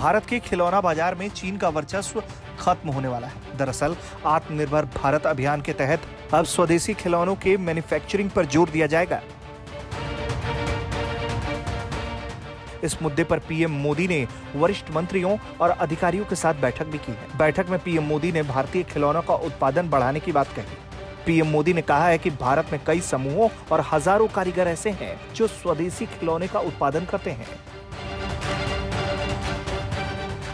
भारत के खिलौना बाजार में चीन का वर्चस्व खत्म होने वाला है। दरअसल आत्मनिर्भर भारत अभियान के तहत अब स्वदेशी खिलौनों के मैन्युफैक्चरिंग पर जोर दिया जाएगा। इस मुद्दे पर पीएम मोदी ने वरिष्ठ मंत्रियों और अधिकारियों के साथ बैठक भी की है। बैठक में पीएम मोदी ने भारतीय खिलौनों का उत्पादन बढ़ाने की बात कही। पीएम मोदी ने कहा है कि भारत में कई समूहों और हजारों कारीगर ऐसे हैं जो स्वदेशी खिलौने का उत्पादन करते हैं।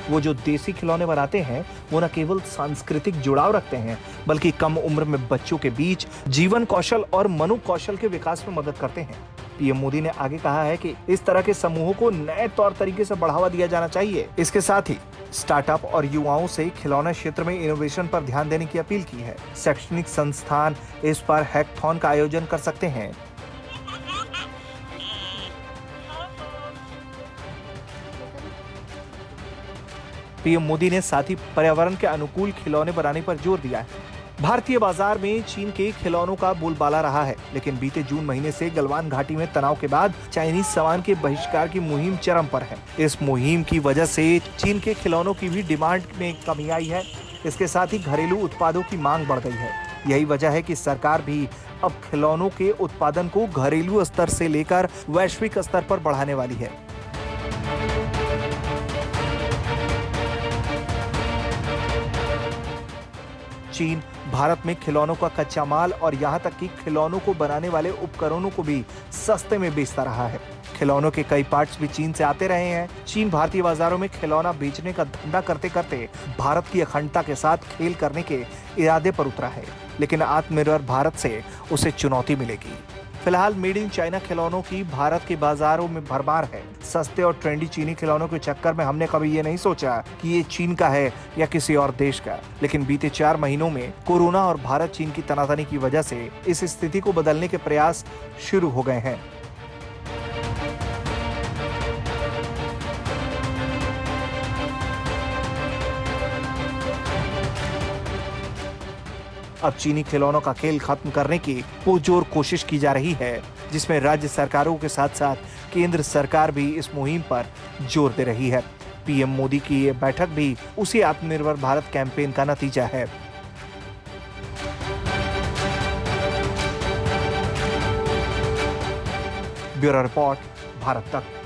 वो जो देसी खिलौने बनाते हैं वो न केवल सांस्कृतिक जुड़ाव रखते हैं बल्कि कम उम्र में बच्चों के बीच जीवन कौशल और मनो कौशल के विकास में मदद करते हैं। पीएम मोदी ने आगे कहा है कि इस तरह के समूहों को नए तौर तरीके से बढ़ावा दिया जाना चाहिए। इसके साथ ही स्टार्टअप और युवाओं से खिलौना क्षेत्र में इनोवेशन पर ध्यान देने की अपील की है। शैक्षणिक संस्थान इस पर हैकाथॉन का आयोजन कर सकते हैं। पीएम मोदी ने साथ ही पर्यावरण के अनुकूल खिलौने बनाने पर जोर दिया है। भारतीय बाजार में चीन के खिलौनों का बोलबाला रहा है, लेकिन बीते जून महीने से गलवान घाटी में तनाव के बाद चाइनीज सामान के बहिष्कार की मुहिम चरम पर है। इस मुहिम की वजह से चीन के खिलौनों की भी डिमांड में कमी आई है। इसके साथ ही घरेलू उत्पादों की मांग बढ़ गई है। यही वजह है कि सरकार भी अब खिलौनों के उत्पादन को घरेलू स्तर से लेकर वैश्विक स्तर पर बढ़ाने वाली है। चीन भारत में खिलौनों का कच्चा माल और यहाँ तक कि खिलौनों को बनाने वाले उपकरणों को भी सस्ते में बेचता रहा है। खिलौनों के कई पार्ट्स भी चीन से आते रहे हैं। चीन भारतीय बाजारों में खिलौना बेचने का धंधा करते करते भारत की अखंडता के साथ खेल करने के इरादे पर उतरा है, लेकिन आत्मनिर्भर भारत से उसे चुनौती मिलेगी। फिलहाल मेड इन चाइना खिलौनों की भारत के बाजारों में भरमार है। सस्ते और ट्रेंडी चीनी खिलौनों के चक्कर में हमने कभी ये नहीं सोचा कि ये चीन का है या किसी और देश का, लेकिन बीते 4 महीनों में कोरोना और भारत चीन की तनातनी की वजह से इस स्थिति को बदलने के प्रयास शुरू हो गए हैं। अब चीनी खिलौनों का खेल खत्म करने की पुरजोर कोशिश की जा रही है, जिसमें राज्य सरकारों के साथ साथ केंद्र सरकार भी इस मुहिम पर जोर दे रही है। पीएम मोदी की ये बैठक भी उसी आत्मनिर्भर भारत कैंपेन का नतीजा है। ब्यूरो रिपोर्ट, भारत तक।